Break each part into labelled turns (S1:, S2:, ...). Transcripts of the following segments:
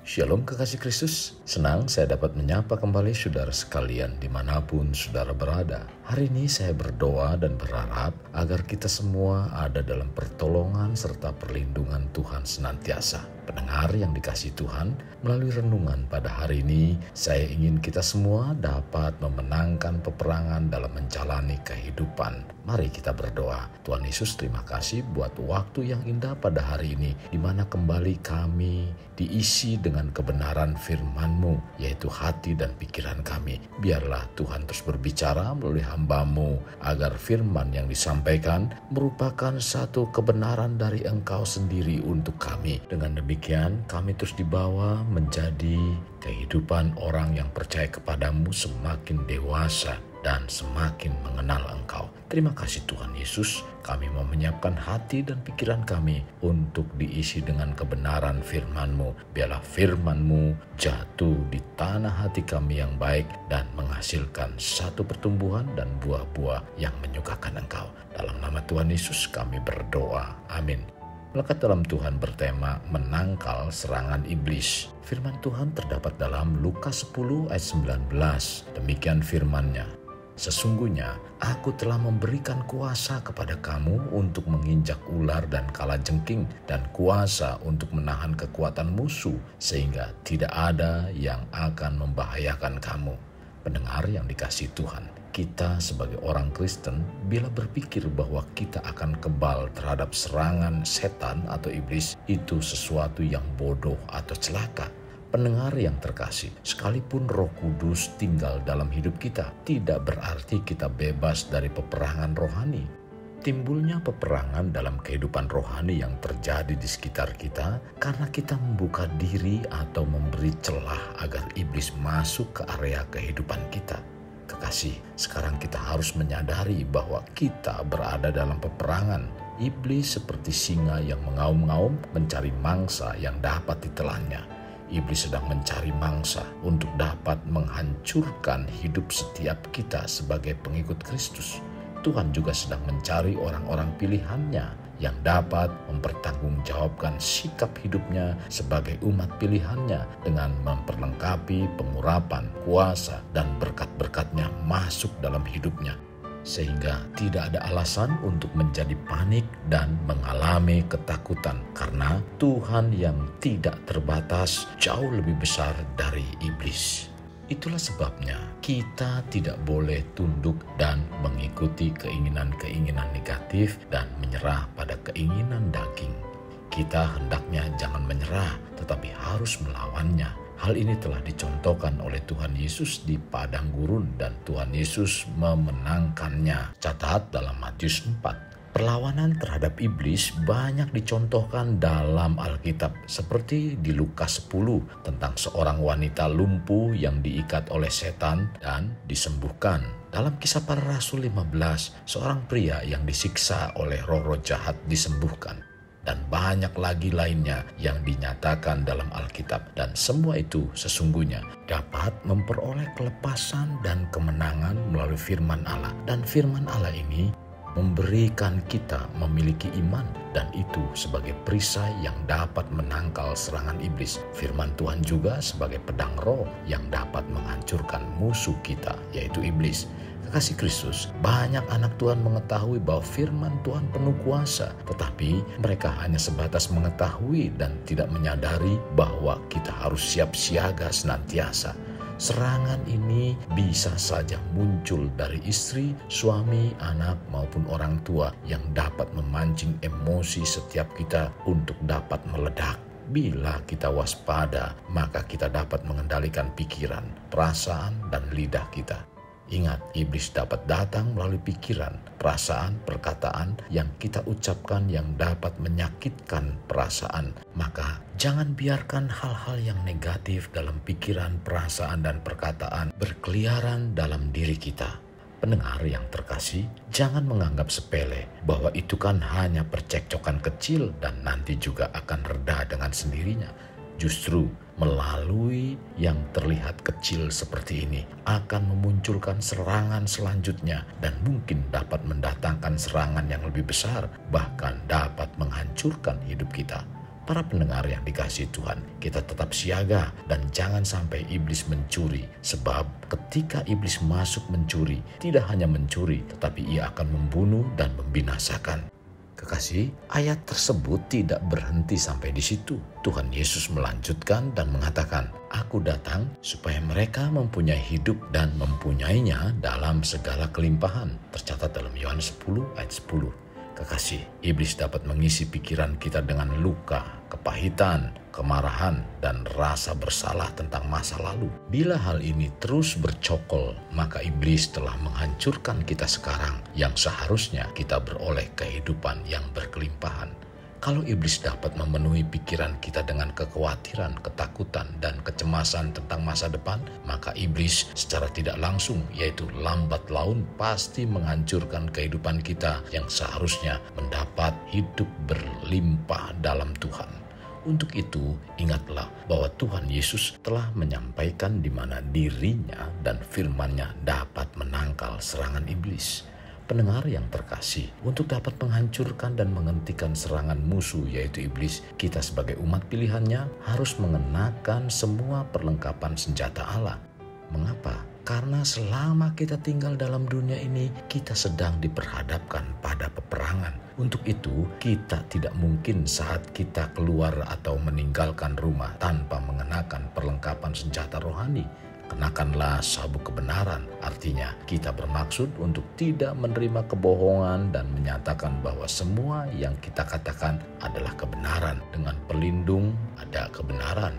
S1: Shalom kekasih Kristus, senang saya dapat menyapa kembali saudara sekalian dimanapun saudara berada. Hari ini saya berdoa dan berharap agar kita semua ada dalam pertolongan serta perlindungan Tuhan senantiasa. Pendengar yang dikasihi Tuhan, melalui renungan pada hari ini, saya ingin kita semua dapat memenangkan peperangan dalam menjalani kehidupan. Mari kita berdoa. Tuhan Yesus, terima kasih buat waktu yang indah pada hari ini, di mana kembali kami diisi dengan kebenaran firman-Mu, yaitu hati dan pikiran kami. Biarlah Tuhan terus berbicara melalui hamba-Mu, agar firman yang disampaikan merupakan satu kebenaran dari Engkau sendiri untuk kami. Dengan demikian, kami terus dibawa menjadi kehidupan orang yang percaya kepadamu semakin dewasa dan semakin mengenal Engkau. Terima kasih Tuhan Yesus, kami mau menyiapkan hati dan pikiran kami untuk diisi dengan kebenaran firman-Mu. Biarlah firman-Mu jatuh di tanah hati kami yang baik dan menghasilkan satu pertumbuhan dan buah-buah yang menyukakan Engkau. Dalam nama Tuhan Yesus kami berdoa. Amin. Melekat dalam Tuhan bertema menangkal serangan iblis. Firman Tuhan terdapat dalam Lukas 10 ayat 19. Demikian firman-Nya. Sesungguhnya aku telah memberikan kuasa kepada kamu untuk menginjak ular dan kalajengking dan kuasa untuk menahan kekuatan musuh sehingga tidak ada yang akan membahayakan kamu. Pendengar yang dikasihi Tuhan, kita sebagai orang Kristen bila berpikir bahwa kita akan kebal terhadap serangan setan atau iblis, itu sesuatu yang bodoh atau celaka. Pendengar yang terkasih, sekalipun Roh Kudus tinggal dalam hidup kita, tidak berarti kita bebas dari peperangan rohani. Timbulnya peperangan dalam kehidupan rohani yang terjadi di sekitar kita karena kita membuka diri atau memberi celah agar iblis masuk ke area kehidupan kita. Kekasih, sekarang kita harus menyadari bahwa kita berada dalam peperangan. Iblis seperti singa yang mengaum-ngaum mencari mangsa yang dapat ditelannya. Iblis sedang mencari mangsa untuk dapat menghancurkan hidup setiap kita sebagai pengikut Kristus. Tuhan juga sedang mencari orang-orang pilihannya yang dapat mempertanggungjawabkan sikap hidupnya sebagai umat pilihannya dengan memperlengkapi pengurapan, kuasa, dan berkat-berkatnya masuk dalam hidupnya. Sehingga tidak ada alasan untuk menjadi panik dan mengalami ketakutan karena Tuhan yang tidak terbatas jauh lebih besar dari iblis. Itulah sebabnya kita tidak boleh tunduk dan mengikuti keinginan-keinginan negatif dan menyerah pada keinginan daging. Kita hendaknya jangan menyerah tetapi harus melawannya. Hal ini telah dicontohkan oleh Tuhan Yesus di padang gurun dan Tuhan Yesus memenangkannya. Catat dalam Matius 4. Perlawanan terhadap iblis banyak dicontohkan dalam Alkitab seperti di Lukas 10 tentang seorang wanita lumpuh yang diikat oleh setan dan disembuhkan. Dalam Kisah Para Rasul 15, seorang pria yang disiksa oleh roh-roh jahat disembuhkan. Dan banyak lagi lainnya yang dinyatakan dalam Alkitab. Dan semua itu sesungguhnya dapat memperoleh kelepasan dan kemenangan melalui firman Allah. Dan firman Allah ini memberikan kita memiliki iman. Dan itu sebagai perisai yang dapat menangkal serangan iblis. Firman Tuhan juga sebagai pedang roh yang dapat menghancurkan musuh kita, yaitu iblis. Kekasih Kristus, banyak anak Tuhan mengetahui bahwa firman Tuhan penuh kuasa, tetapi mereka hanya sebatas mengetahui dan tidak menyadari bahwa kita harus siap siaga senantiasa. Serangan ini bisa saja muncul dari istri, suami, anak, maupun orang tua yang dapat memancing emosi setiap kita untuk dapat meledak. Bila kita waspada, maka kita dapat mengendalikan pikiran, perasaan, dan lidah kita. Ingat, iblis dapat datang melalui pikiran, perasaan, perkataan yang kita ucapkan yang dapat menyakitkan perasaan. Maka jangan biarkan hal-hal yang negatif dalam pikiran, perasaan, dan perkataan berkeliaran dalam diri kita. Pendengar yang terkasih, jangan menganggap sepele bahwa itu kan hanya percekcokan kecil dan nanti juga akan reda dengan sendirinya. Justru melalui yang terlihat kecil seperti ini akan memunculkan serangan selanjutnya dan mungkin dapat mendatangkan serangan yang lebih besar, bahkan dapat menghancurkan hidup kita. Para pendengar yang dikasihi Tuhan, kita tetap siaga dan jangan sampai iblis mencuri. Sebab ketika iblis masuk mencuri, tidak hanya mencuri, tetapi ia akan membunuh dan membinasakan. Kekasih, ayat tersebut tidak berhenti sampai di situ. Tuhan Yesus melanjutkan dan mengatakan, "Aku datang supaya mereka mempunyai hidup dan mempunyainya dalam segala kelimpahan." Tercatat dalam Yohanes 10 ayat 10. Kekasih, iblis dapat mengisi pikiran kita dengan luka, kepahitan, kemarahan, dan rasa bersalah tentang masa lalu. Bila hal ini terus bercokol, maka iblis telah menghancurkan kita sekarang yang seharusnya kita beroleh kehidupan yang berkelimpahan. Kalau iblis dapat memenuhi pikiran kita dengan kekhawatiran, ketakutan, dan kecemasan tentang masa depan, maka iblis secara tidak langsung, yaitu lambat laun, pasti menghancurkan kehidupan kita yang seharusnya mendapat hidup berlimpah dalam Tuhan. Untuk itu, ingatlah bahwa Tuhan Yesus telah menyampaikan di mana dirinya dan firman-Nya dapat menangkal serangan iblis. Pendengar yang terkasih, untuk dapat menghancurkan dan menghentikan serangan musuh yaitu iblis, kita sebagai umat pilihannya harus mengenakan semua perlengkapan senjata Allah. Mengapa? Karena selama kita tinggal dalam dunia ini, kita sedang diperhadapkan pada peperangan. Untuk itu, kita tidak mungkin saat kita keluar atau meninggalkan rumah tanpa mengenakan perlengkapan senjata rohani. Kenakanlah sabuk kebenaran, artinya kita bermaksud untuk tidak menerima kebohongan dan menyatakan bahwa semua yang kita katakan adalah kebenaran. Dengan pelindung ada kebenaran.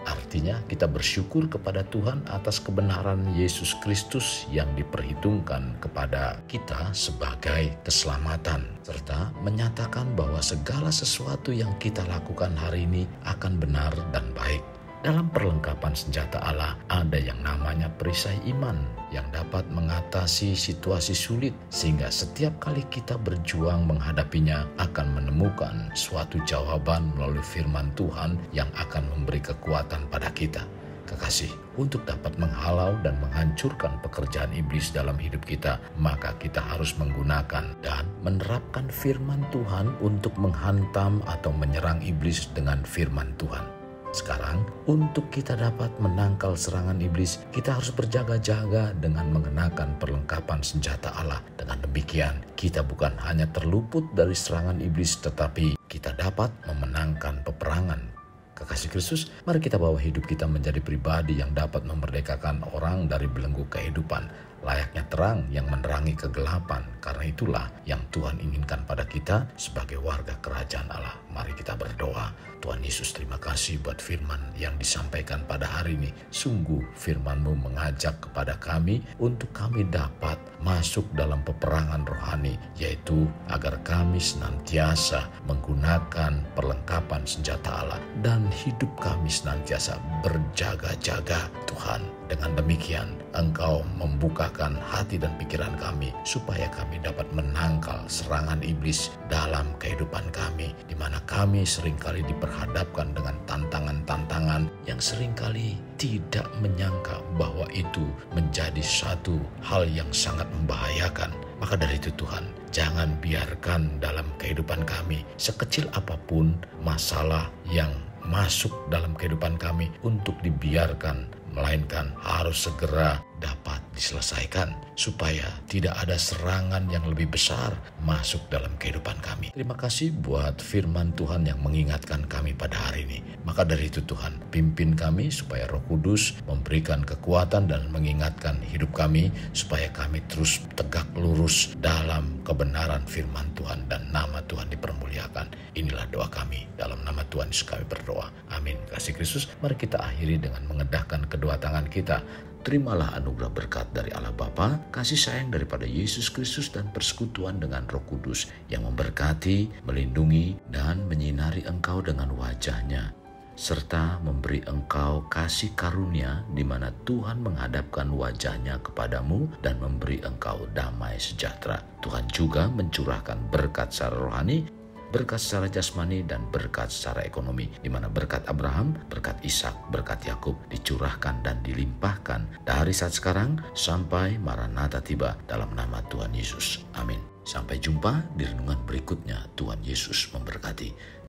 S1: Artinya kita bersyukur kepada Tuhan atas kebenaran Yesus Kristus yang diperhitungkan kepada kita sebagai keselamatan, serta menyatakan bahwa segala sesuatu yang kita lakukan hari ini akan benar dan baik. Dalam perlengkapan senjata Allah ada yang namanya perisai iman yang dapat mengatasi situasi sulit, sehingga setiap kali kita berjuang menghadapinya akan menemukan suatu jawaban melalui firman Tuhan yang akan memberi kekuatan pada kita. Kekasih, untuk dapat menghalau dan menghancurkan pekerjaan iblis dalam hidup kita, maka kita harus menggunakan dan menerapkan firman Tuhan untuk menghantam atau menyerang iblis dengan firman Tuhan. Sekarang, untuk kita dapat menangkal serangan iblis, kita harus berjaga-jaga dengan mengenakan perlengkapan senjata Allah. Dengan demikian, kita bukan hanya terluput dari serangan iblis, tetapi kita dapat memenangkan peperangan. Kekasih Kristus, mari kita bawa hidup kita menjadi pribadi yang dapat memerdekakan orang dari belenggu kehidupan, layaknya terang yang menerangi kegelapan. Karena itulah yang Tuhan inginkan pada kita sebagai warga kerajaan Allah. Mari kita berdoa. Tuhan Yesus, terima kasih buat firman yang disampaikan pada hari ini. Sungguh firman-Mu mengajak kepada kami untuk kami dapat masuk dalam peperangan rohani, yaitu agar kami senantiasa menggunakan perlengkapan senjata Allah dan hidup kami senantiasa berjaga-jaga. Tuhan, dengan demikian Engkau membukakan hati dan pikiran kami supaya kami dapat menangkal serangan iblis dalam kehidupan kami, di mana kami seringkali diperhadapkan dengan tantangan-tantangan yang seringkali tidak menyangka bahwa itu menjadi satu hal yang sangat membahayakan. Maka dari itu Tuhan, jangan biarkan dalam kehidupan kami sekecil apapun masalah yang masuk dalam kehidupan kami untuk dibiarkan, melainkan harus segera dapat diselesaikan supaya tidak ada serangan yang lebih besar masuk dalam kehidupan kami. Terima kasih buat firman Tuhan yang mengingatkan kami pada hari ini. Maka dari itu Tuhan, pimpin kami supaya Roh Kudus memberikan kekuatan dan mengingatkan hidup kami supaya kami terus tegak lurus dalam kebenaran firman Tuhan dan nama Tuhan dipermuliakan. Inilah doa kami, dalam nama Tuhan Yesus kami berdoa. Amin. Kasih Kristus, mari kita akhiri dengan mengedahkan kedua tangan kita. Terimalah anugerah berkat dari Allah Bapa, kasih sayang daripada Yesus Kristus, dan persekutuan dengan Roh Kudus yang memberkati, melindungi, dan menyinari engkau dengan wajah-Nya, serta memberi engkau kasih karunia di mana Tuhan menghadapkan wajah-Nya kepadamu dan memberi engkau damai sejahtera. Tuhan juga mencurahkan berkat secara rohani, berkat secara jasmani, dan berkat secara ekonomi, di mana berkat Abraham, berkat Ishak, berkat Yakub dicurahkan dan dilimpahkan dari saat sekarang sampai Maranatha tiba, dalam nama Tuhan Yesus. Amin. Sampai jumpa di renungan berikutnya. Tuhan Yesus memberkati.